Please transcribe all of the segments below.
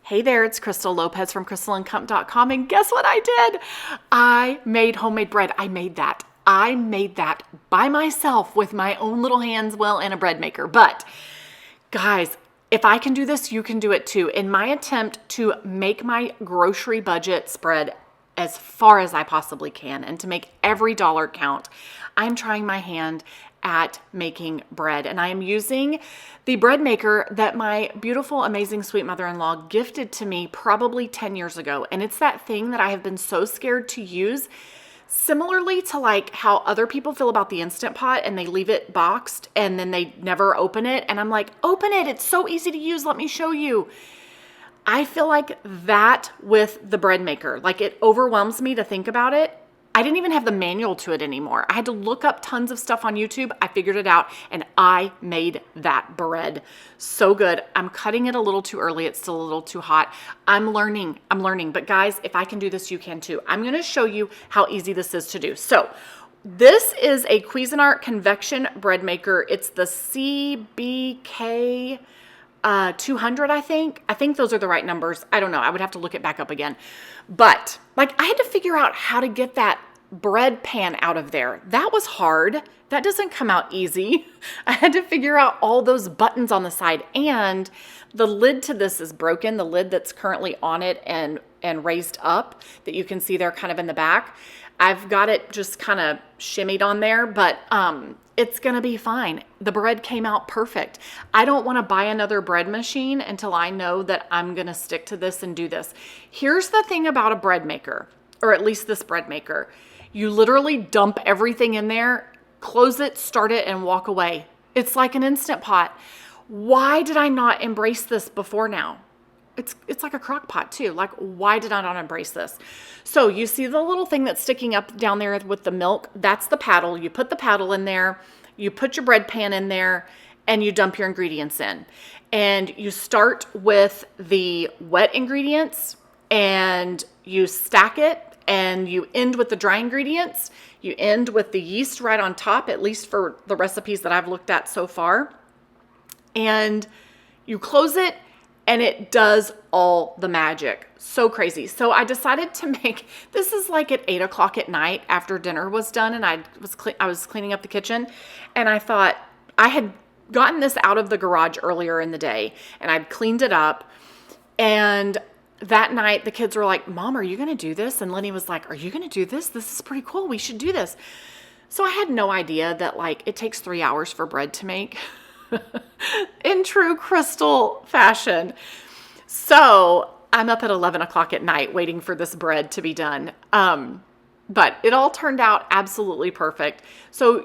Hey there, it's Crystal Lopez from crystalandcomp.com, and guess what I did? I made homemade bread. I made that by myself with my own little hands, well, in a bread maker. But guys, if I can do this, you can do it too. In my attempt to make my grocery budget spread as far as I possibly can and to make every dollar count, I'm trying my hand at making bread. And I am using the bread maker that my beautiful, amazing, sweet mother-in-law gifted to me probably 10 years ago. And it's that thing that I have been so scared to use, similarly to like how other people feel about the Instant Pot and they leave it boxed and then they never open it. And I'm like, open it. It's so easy to use. Let me show you. I feel like that with the bread maker. Like, it overwhelms me to think about it. I didn't even have the manual to it anymore. I had to look up tons of stuff on YouTube. I figured it out and I made that bread. So good. I'm cutting it a little too early. It's still a little too hot. I'm learning. But guys, if I can do this, you can too. I'm going to show you how easy this is to do. So this is a Cuisinart Convection Bread Maker. It's the CBK 200, I think. I think those are the right numbers. I don't know. I would have to look it back up again. But like, I had to figure out how to get that bread pan out of there. That was hard. That doesn't come out easy. I had to figure out all those buttons on the side, and the lid to this is broken. The lid that's currently on it and raised up that you can see there kind of in the back. I've got it just kind of shimmied on there, but it's going to be fine. The bread came out perfect. I don't want to buy another bread machine until I know that I'm going to stick to this and do this. Here's the thing about a bread maker, or at least this bread maker. You literally dump everything in there, close it, start it, and walk away. It's like an Instant Pot. Why did I not embrace this before now? It's like a crock pot too. Like, why did I not embrace this? So you see the little thing that's sticking up down there with the milk? That's the paddle. You put the paddle in there, you put your bread pan in there, and you dump your ingredients in. And you start with the wet ingredients and you stack it, and you end with the dry ingredients. You end with the yeast right on top, at least for the recipes that I've looked at so far. And you close it, and it does all the magic. So crazy. So I decided to make, this is like at 8 o'clock at night after dinner was done, and I was cleaning up the kitchen, and I thought, I had gotten this out of the garage earlier in the day and I'd cleaned it up, and that night the kids were like, Mom, are you going to do this? And Lenny was like, are you going to do this? This is pretty cool. We should do this. So I had no idea that like it takes 3 hours for bread to make. In true Crystal fashion. So I'm up at 11 o'clock at night waiting for this bread to be done. But it all turned out absolutely perfect. So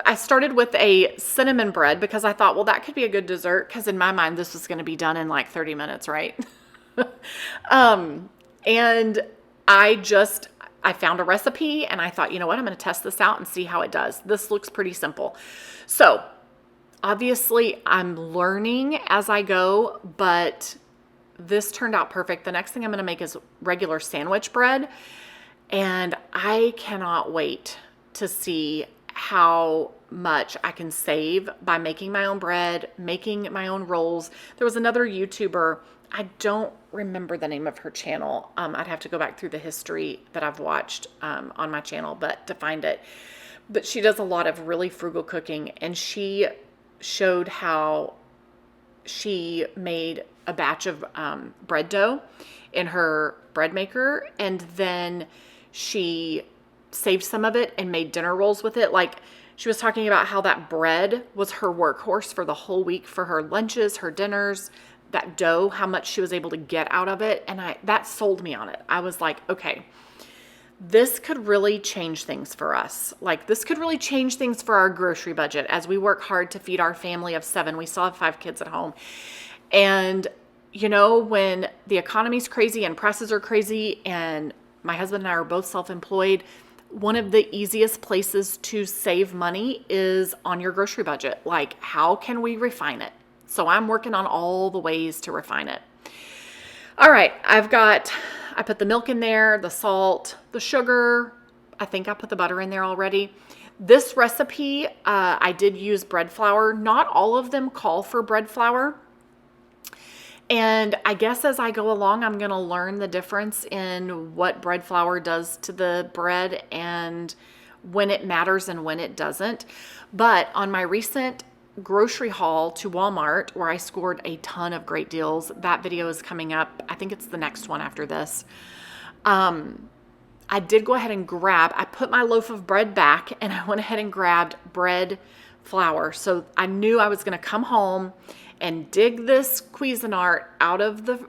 I started with a cinnamon bread because I thought, well, that could be a good dessert, because in my mind, this was going to be done in like 30 minutes, right? And I found a recipe and I thought, you know what, I'm going to test this out and see how it does. This looks pretty simple. So obviously, I'm learning as I go, but this turned out perfect. The next thing I'm going to make is regular sandwich bread, and I cannot wait to see how much I can save by making my own bread, making my own rolls. There was another YouTuber, I don't remember the name of her channel. I'd have to go back through the history that I've watched on my channel, but to find it. But she does a lot of really frugal cooking, and she showed how she made a batch of bread dough in her bread maker, and then she saved some of it and made dinner rolls with it. Like, she was talking about how that bread was her workhorse for the whole week, for her lunches, her dinners, that dough, how much she was able to get out of it. And that sold me on it. I was like, okay, this could really change things for us. Like, this could really change things for our grocery budget as we work hard to feed our family of 7. We still have 5 kids at home. And, you know, when the economy's crazy and prices are crazy, and my husband and I are both self-employed, one of the easiest places to save money is on your grocery budget. Like, how can we refine it? So I'm working on all the ways to refine it. All right, I put the milk in there, the salt, the sugar. I think I put the butter in there already. This recipe, I did use bread flour. Not all of them call for bread flour. And I guess as I go along, I'm going to learn the difference in what bread flour does to the bread and when it matters and when it doesn't. But on my recent grocery haul to Walmart, where I scored a ton of great deals, that video is coming up. I think it's the next one after this. I did go ahead and I put my loaf of bread back and I went ahead and grabbed bread flour. So I knew I was going to come home and dig this Cuisinart out of the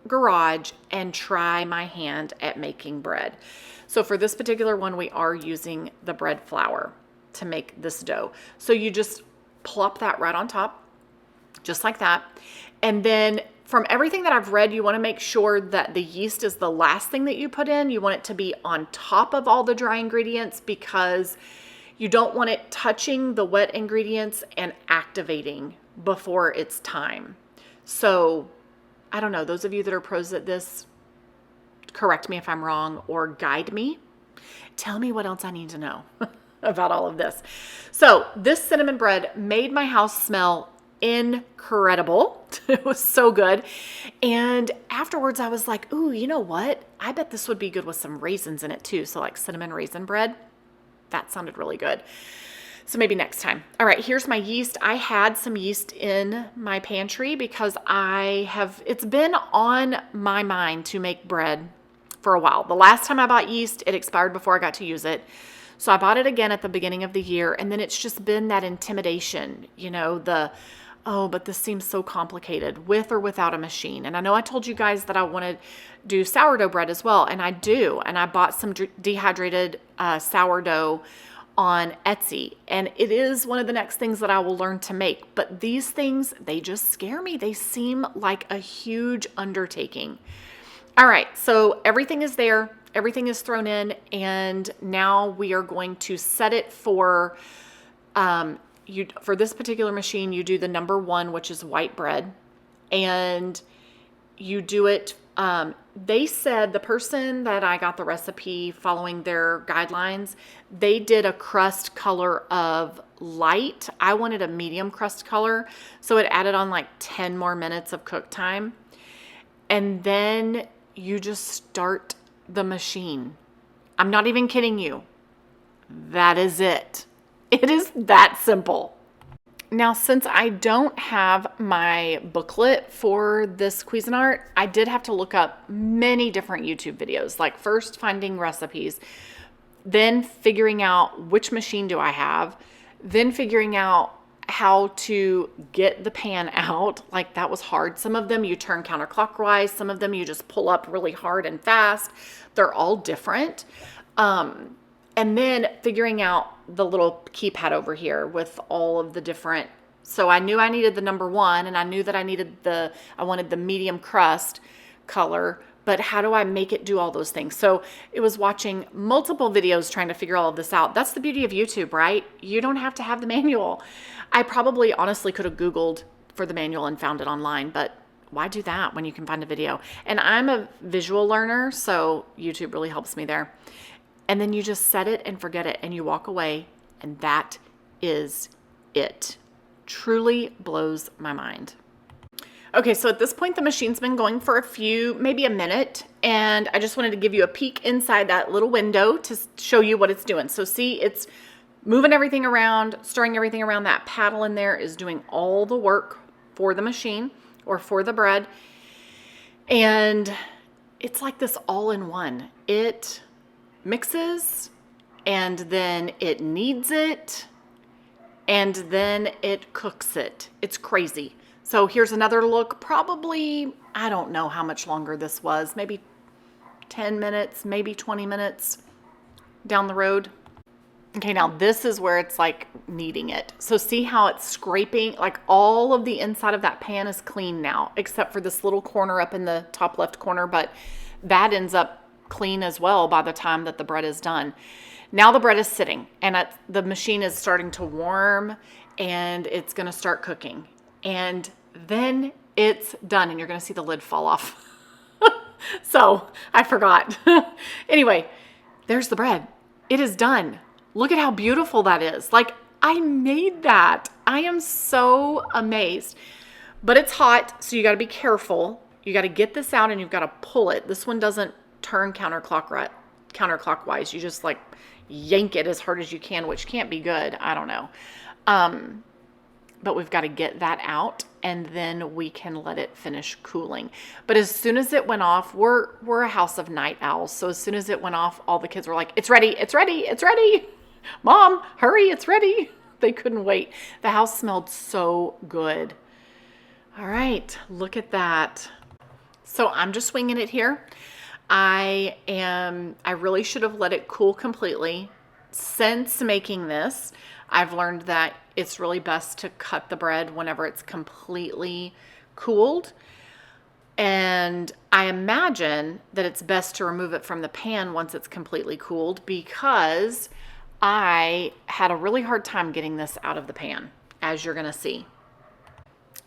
garage and try my hand at making bread. So for this particular one, we are using the bread flour to make this dough. So you just plop that right on top, just like that. And then from everything that I've read, you want to make sure that the yeast is the last thing that you put in. You want it to be on top of all the dry ingredients because you don't want it touching the wet ingredients and activating before it's time. So I don't know, those of you that are pros at this, correct me if I'm wrong or guide me. Tell me what else I need to know about all of this. So this cinnamon bread made my house smell incredible. It was so good. And afterwards I was like, ooh, you know what? I bet this would be good with some raisins in it too. So like cinnamon raisin bread. That sounded really good. So maybe next time. All right, here's my yeast. I had some yeast in my pantry because it's been on my mind to make bread for a while. The last time I bought yeast, it expired before I got to use it. So I bought it again at the beginning of the year. And then it's just been that intimidation, oh, but this seems so complicated with or without a machine. And I know I told you guys that I want to do sourdough bread as well. And I do. And I bought some dehydrated sourdough on Etsy. And it is one of the next things that I will learn to make. But these things, they just scare me. They seem like a huge undertaking. All right. So everything is there. Everything is thrown in. And now we are going to set it for... for this particular machine, you do the number 1, which is white bread, and you do it. They said, the person that I got the recipe following their guidelines, they did a crust color of light. I wanted a medium crust color, so it added on like 10 more minutes of cook time. And then you just start the machine. I'm not even kidding you. That is it. It is that simple. Now, since I don't have my booklet for this Cuisinart, I did have to look up many different YouTube videos, like first finding recipes, then figuring out which machine do I have, then figuring out how to get the pan out. Like that was hard. Some of them you turn counterclockwise. Some of them you just pull up really hard and fast. They're all different. And then figuring out the little keypad over here with all of the different. So I knew I needed the number 1 and I knew that I wanted the medium crust color, but how do I make it do all those things? So it was watching multiple videos trying to figure all of this out. That's the beauty of YouTube, right? You don't have to have the manual. I probably honestly could have Googled for the manual and found it online, but why do that when you can find a video? And I'm a visual learner, so YouTube really helps me there. And then you just set it and forget it and you walk away and that is it. Truly blows my mind. Okay, so at this point, the machine's been going for maybe a minute, and I just wanted to give you a peek inside that little window to show you what it's doing. So see, it's moving everything around, stirring everything around. That paddle in there is doing all the work for the machine or for the bread. And it's like this all in one. It mixes, and then it kneads it, and then it cooks it. It's crazy. So here's another look. Probably, I don't know how much longer this was. Maybe 10 minutes, maybe 20 minutes down the road. Okay, now this is where it's like kneading it. So see how it's scraping? Like all of the inside of that pan is clean now, except for this little corner up in the top left corner, but that ends up clean as well by the time that the bread is done. Now the bread is sitting and the machine is starting to warm and it's going to start cooking. And then it's done and you're going to see the lid fall off. So I forgot. Anyway, there's the bread. It is done. Look at how beautiful that is. Like I made that. I am so amazed. but it's hot, so you got to be careful. You got to get this out and you've got to pull it. This one doesn't turn counterclockwise. You just like yank it as hard as you can, which can't be good. I don't know. But we've got to get that out and then we can let it finish cooling. But as soon as it went off, we're a house of night owls. So as soon as it went off, all the kids were like, it's ready, it's ready, it's ready. Mom, hurry, it's ready. They couldn't wait. The house smelled so good. All right, look at that. So I'm just winging it here. I really should have let it cool completely. Since making this, I've learned that it's really best to cut the bread whenever it's completely cooled. And I imagine that it's best to remove it from the pan once it's completely cooled, because I had a really hard time getting this out of the pan, as you're gonna see.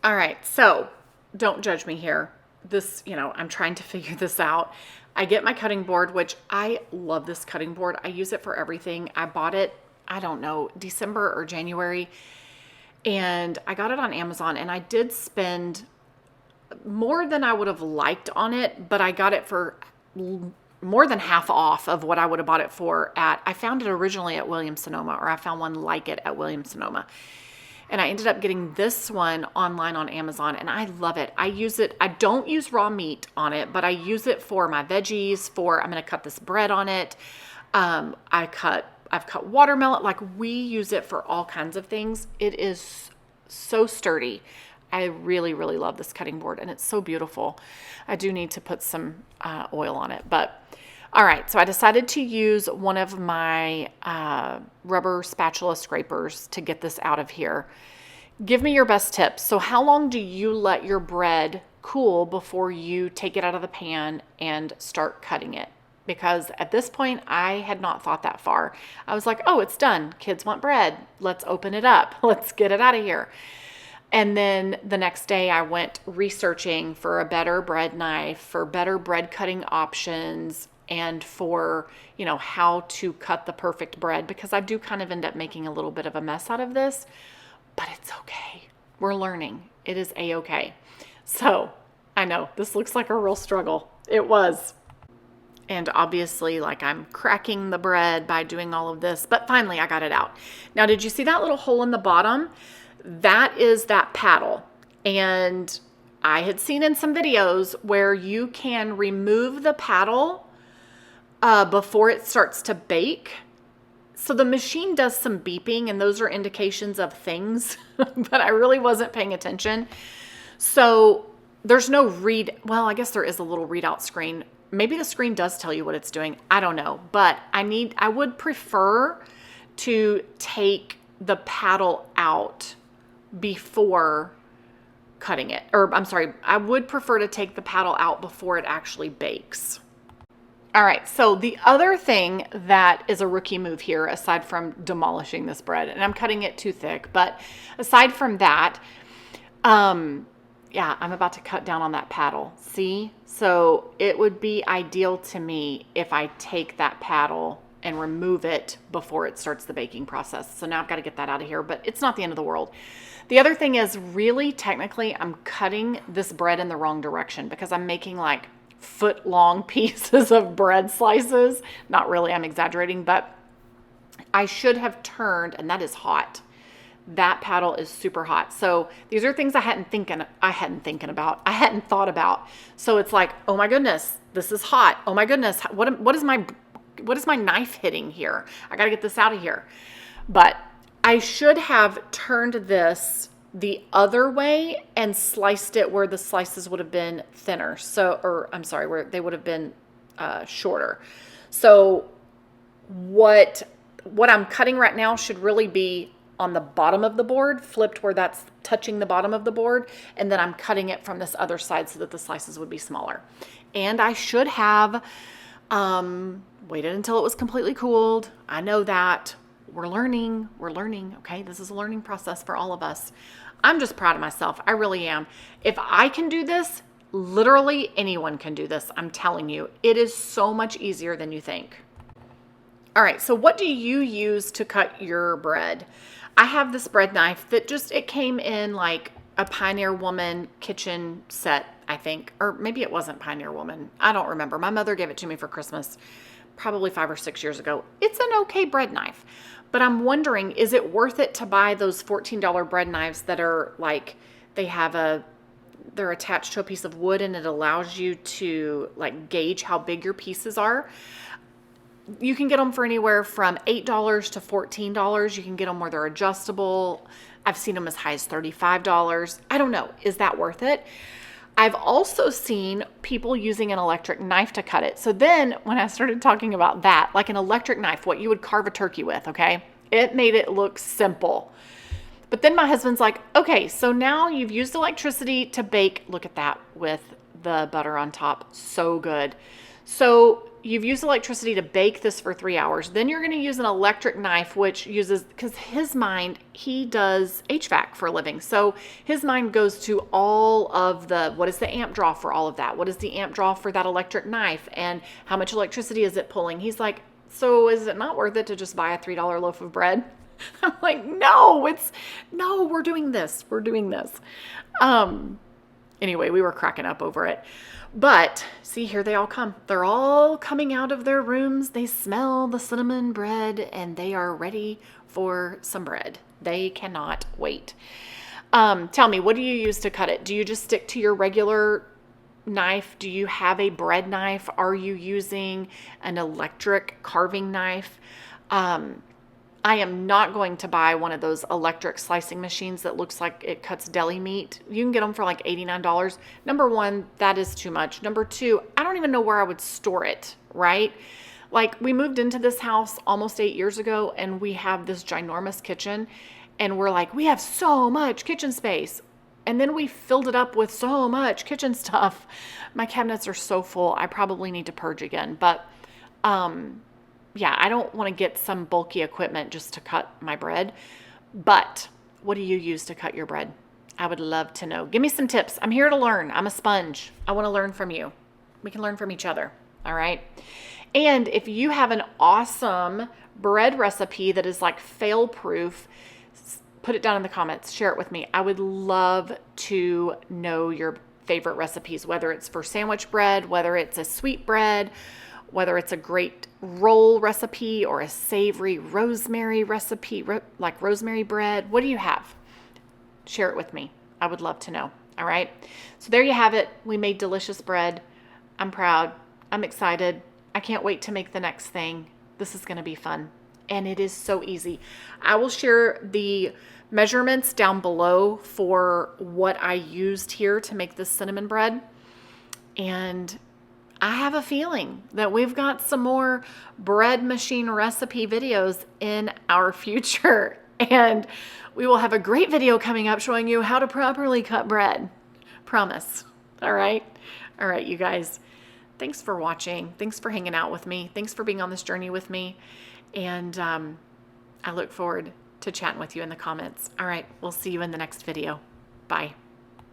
All right, so don't judge me here. This, I'm trying to figure this out. I get my cutting board, which I love this cutting board. I use it for everything. I bought it, I don't know, December or January, and I got it on Amazon, and I did spend more than I would have liked on it, but I got it for more than half off of what I would have bought it for I found it originally at Williams-Sonoma, or I found one like it at Williams-Sonoma. And I ended up getting this one online on Amazon, and I love it. I use it. I don't use raw meat on it, but I use it for my veggies, I'm going to cut this bread on it. I've cut watermelon. Like, we use it for all kinds of things. It is so sturdy. I really, really love this cutting board, and it's so beautiful. I do need to put some oil on it, but all right. So I decided to use one of my rubber spatula scrapers to get this out of here. Give me your best tips. So how long do you let your bread cool before you take it out of the pan and start cutting it? Because at this point, I had not thought that far. I was like, oh, it's done. Kids want bread. Let's open it up. Let's get it out of here. And then the next day I went researching for a better bread knife, for better bread cutting options, and for, how to cut the perfect bread, because I do kind of end up making a little bit of a mess out of this, but it's okay. We're learning. It is a-okay. So I know this looks like a real struggle. It was. And obviously, like, I'm cracking the bread by doing all of this, but finally I got it out. Now, did you see that little hole in the bottom? That is that paddle. And I had seen in some videos where you can remove the paddle before it starts to bake. So the machine does some beeping, and those are indications of things, but I really wasn't paying attention. So there's no well, I guess there is a little readout screen. Maybe the screen does tell you what it's doing. I don't know, but I would prefer to take the paddle out before cutting it. Or I'm sorry, I would prefer to take the paddle out before it actually bakes. All right, so the other thing that is a rookie move here, aside from demolishing this bread, and I'm cutting it too thick, but aside from that, yeah, I'm about to cut down on that paddle. See? So it would be ideal to me if I take that paddle and remove it before it starts the baking process. So now I've got to get that out of here, but it's not the end of the world. The other thing is, really, technically, I'm cutting this bread in the wrong direction, because I'm making like foot-long pieces of bread slices. Not really, I'm exaggerating, but I should have turned, and that is hot. That paddle is super hot. So these are things I hadn't thought about. So it's like, oh my goodness, this is hot. Oh my goodness, what is my knife hitting here? I got to get this out of here. But I should have turned this the other way and sliced it where the slices would have been thinner. Where they would have been shorter. So what I'm cutting right now should really be on the bottom of the board, flipped where that's touching the bottom of the board, and then I'm cutting it from this other side so that the slices would be smaller. And I should have waited until it was completely cooled. I know that. We're learning, okay? This is a learning process for all of us. I'm just proud of myself. I really am. If I can do this, literally anyone can do this. I'm telling you, it is so much easier than you think. All right, so what do you use to cut your bread? I have this bread knife that it came in like a Pioneer Woman kitchen set, I think. Or maybe it wasn't Pioneer Woman. I don't remember. My mother gave it to me for Christmas probably 5 or 6 years ago. It's an okay bread knife. But I'm wondering, is it worth it to buy those $14 bread knives that are like, they're attached to a piece of wood and it allows you to like gauge how big your pieces are? You can get them for anywhere from $8 to $14. You can get them where they're adjustable. I've seen them as high as $35. I don't know. Is that worth it? I've also seen people using an electric knife to cut it. So then when I started talking about that, like an electric knife, what you would carve a turkey with, okay? It made it look simple. But then my husband's like, okay, so now you've used electricity to bake. Look at that with the butter on top. So good. So you've used electricity to bake this for 3 hours. Then you're going to use an electric knife, which uses, because his mind, he does HVAC for a living. So his mind goes to all of the, what is the amp draw for all of that? What is the amp draw for that electric knife? And how much electricity is it pulling? He's like, so is it not worth it to just buy a $3 loaf of bread? I'm like, no, we're doing this. We're doing this. Anyway, we were cracking up over it. But see, here they all come. They're all coming out of their rooms. They smell the cinnamon bread and they are ready for some bread. They cannot wait. Tell me, what do you use to cut it? Do you just stick to your regular knife? Do you have a bread knife? Are you using an electric carving knife? I am not going to buy one of those electric slicing machines that looks like it cuts deli meat. You can get them for like $89. Number one, that is too much. Number two, I don't even know where I would store it, right? Like, we moved into this house almost 8 years ago and we have this ginormous kitchen and we're like, we have so much kitchen space. And then we filled it up with so much kitchen stuff. My cabinets are so full. I probably need to purge again. But, yeah, I don't want to get some bulky equipment just to cut my bread. But what do you use to cut your bread? I would love to know. Give me some tips. I'm here to learn. I'm a sponge. I want to learn from you. We can learn from each other. All right. And if you have an awesome bread recipe that is like fail proof, put it down in the comments. Share it with me. I would love to know your favorite recipes, whether it's for sandwich bread, whether it's a sweet bread, whether it's a great roll recipe or a savory rosemary recipe, like rosemary bread. What do you have? Share it with me. I would love to know. All right. So there you have it. We made delicious bread. I'm proud. I'm excited. I can't wait to make the next thing. This is going to be fun. And it is so easy. I will share the measurements down below for what I used here to make this cinnamon bread. And I have a feeling that we've got some more bread machine recipe videos in our future. And we will have a great video coming up showing you how to properly cut bread. Promise. All right. All right, you guys. Thanks for watching. Thanks for hanging out with me. Thanks for being on this journey with me. And I look forward to chatting with you in the comments. All right. We'll see you in the next video. Bye.